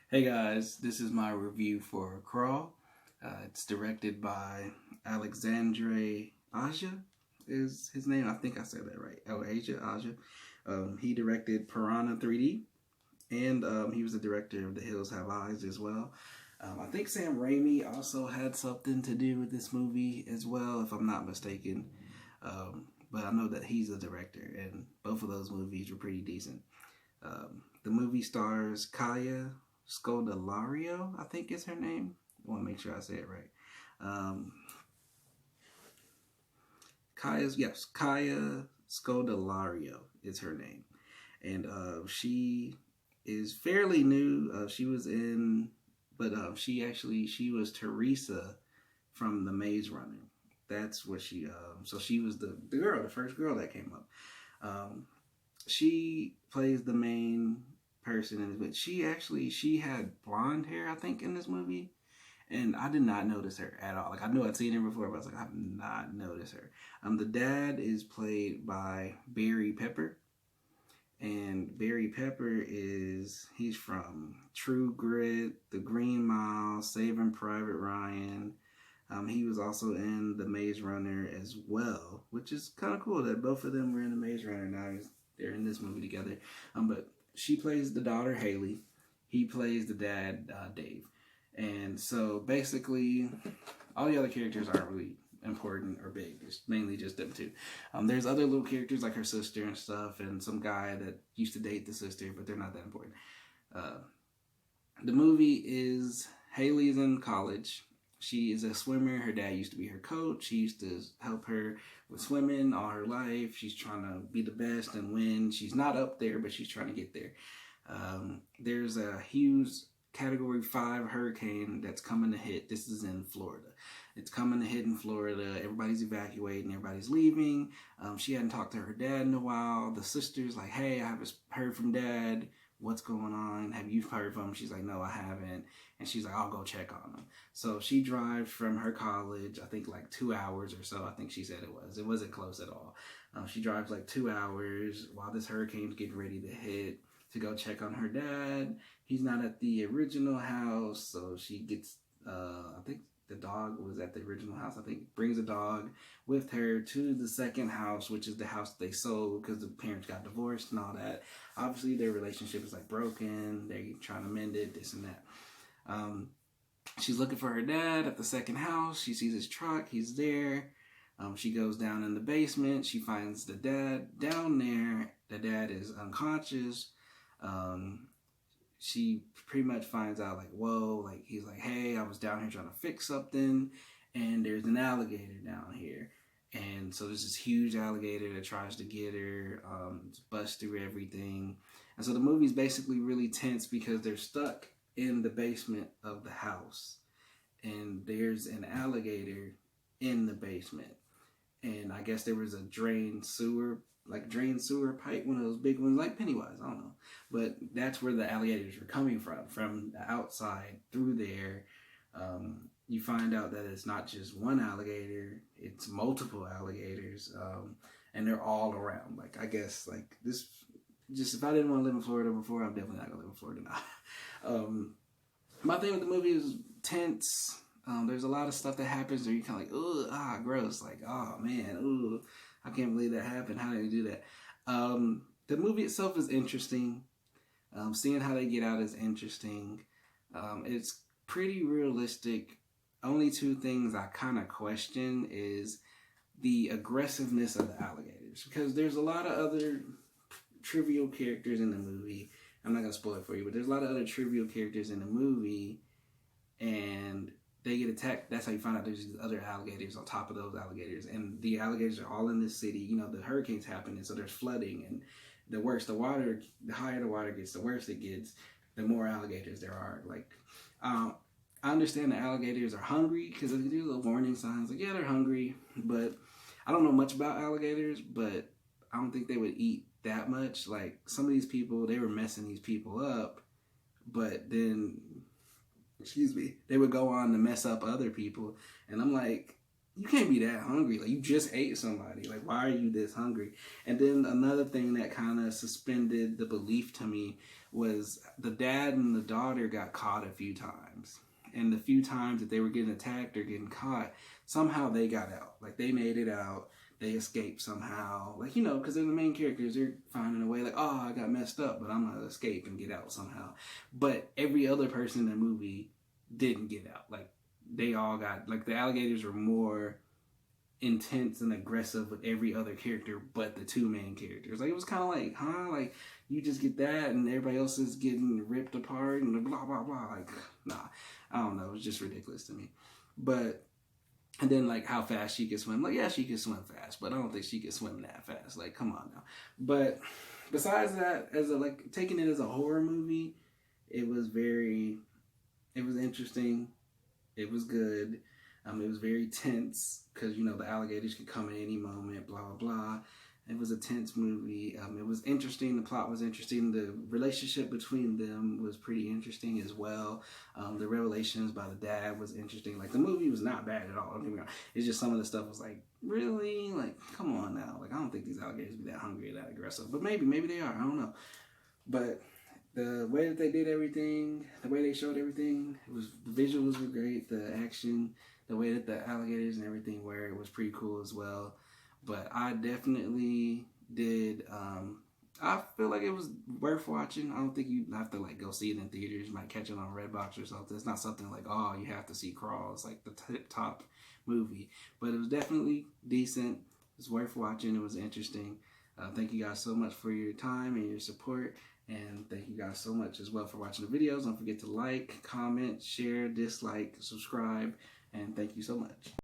Hey guys, this is my review for Crawl. It's directed by Alexandre Aja is his name. I think I said that right. Oh, Aja. He directed Piranha 3D, and he was the director of The Hills Have Eyes as well. I think Sam Raimi also had something to do with this movie as well, if I'm not mistaken. But I know that he's the director, and both of those movies were pretty decent. The movie stars Kaya Scodelario, I think is her name. I want to make sure I say it right. Um, Kaya Scodelario is her name, and she is fairly new. She was in, but she was Teresa from The Maze Runner. That's what she. So she was the girl, the first girl that came up. She plays the main person in it, but she had blonde hair, I think, in this movie, and I did not notice her at all. Like, I knew I'd seen her before, but I was like, I've not noticed her. The dad is played by Barry Pepper, and Barry Pepper he's from True Grit, The Green Mile, Saving Private Ryan. He was also in The Maze Runner as well, which is kind of cool that both of them were in The Maze Runner. Now they're in this movie together. But she plays the daughter, Haley. He plays the dad, Dave. And so basically, all the other characters aren't really important or big. It's mainly just them two. There's other little characters like her sister and stuff, and some guy that used to date the sister, but they're not that important. The movie is Haley's in college. She is a swimmer. Her dad used to be her coach. He used to help her with swimming all her life. She's trying to be the best and win. She's not up there, but she's trying to get there. There's a huge Category 5 hurricane that's coming to hit. This is in Florida. It's coming to hit in Florida. Everybody's evacuating. Everybody's leaving. She hadn't talked to her dad in a while. The sister's like, hey, I haven't heard from dad. What's going on? Have you heard from him? She's like, no, I haven't. And she's like, I'll go check on him. So she drives from her college, I think like 2 hours or so. I think she said it was. It wasn't close at all. She drives like 2 hours while this hurricane's getting ready to hit to go check on her dad. He's not at the original house, so she gets, I think the dog was at the original house. I think brings a dog with her to the second house, which is the house they sold because the parents got divorced and all that. Obviously, their relationship is like broken. They're trying to mend it, this and that. She's looking for her dad at the second house. She sees his truck. He's there. She goes down in the basement. She finds the dad down there. The dad is unconscious. She pretty much finds out like, whoa, like he's like, hey, I was down here trying to fix something, and there's an alligator down here. And so there's this huge alligator that tries to get her, busts through everything. And so the movie's basically really tense because they're stuck in the basement of the house, and there's an alligator in the basement. And I guess there was a drain sewer pipe, one of those big ones, like Pennywise, I don't know. But that's where the alligators were coming from the outside through there. You find out that it's not just one alligator, it's multiple alligators, and they're all around. Like, I guess, like, this, just if I didn't want to live in Florida before, I'm definitely not going to live in Florida now. My thing with the movie is tense. There's a lot of stuff that happens where you're kind of like, ugh, gross. Like, oh, man, ooh, I can't believe that happened. How did they do that? The movie itself is interesting. Seeing how they get out is interesting. It's pretty realistic. Only two things I kind of question is the aggressiveness of the alligators. Because there's a lot of other trivial characters in the movie. I'm not going to spoil it for you, but there's a lot of other trivial characters in the movie, and they get attacked. That's how you find out there's these other alligators on top of those alligators, and the alligators are all in this city. You know, the hurricane's happening, so there's flooding, and the higher the water gets, the worse it gets, the more alligators there are. Like, I understand the alligators are hungry because they do little warning signs. Like, yeah, they're hungry, but I don't know much about alligators, but I don't think they would eat that much. Like, some of these people, they were messing these people up, but then, they would go on to mess up other people. And I'm like, you can't be that hungry. Like, you just ate somebody. Like, why are you this hungry? And then another thing that kind of suspended the belief to me was the dad and the daughter got caught a few times. And the few times that they were getting attacked or getting caught, somehow they got out. Like, they made it out. They escaped somehow. Like, you know, because they're the main characters. They're finding a way, like, oh, I got messed up, but I'm going to escape and get out somehow. But every other person in the movie didn't get out. Like, they all got, like, the alligators were more intense and aggressive with every other character but the two main characters. Like, it was kind of like, huh? Like, you just get that and everybody else is getting ripped apart and blah, blah, blah. Like, nah. I don't know. It was just ridiculous to me. But, and then, like, how fast she could swim. Like, yeah, she could swim fast, but I don't think she could swim that fast. Like, come on now. But besides that, as a, like, taking it as a horror movie, it was interesting. It was good. It was very tense because, you know, the alligators could come at any moment, blah, blah, blah. It was a tense movie. It was interesting. The plot was interesting. The relationship between them was pretty interesting as well. The revelations by the dad was interesting. Like, the movie was not bad at all. Don't get me wrong. It's just some of the stuff was like, really? Like, come on now. Like, I don't think these alligators be that hungry or that aggressive. But maybe they are. I don't know. But the way that they did everything, the way they showed everything, the visuals were great. The action, the way that the alligators and everything were, it was pretty cool as well. But I definitely did. I feel like it was worth watching. I don't think you have to, like, go see it in theaters. You might catch it on Redbox or something. It's not something like, oh, you have to see Crawl. It's like the top movie. But it was definitely decent. It's worth watching. It was interesting. Thank you guys so much for your time and your support. And thank you guys so much as well for watching the videos. Don't forget to like, comment, share, dislike, subscribe. And thank you so much.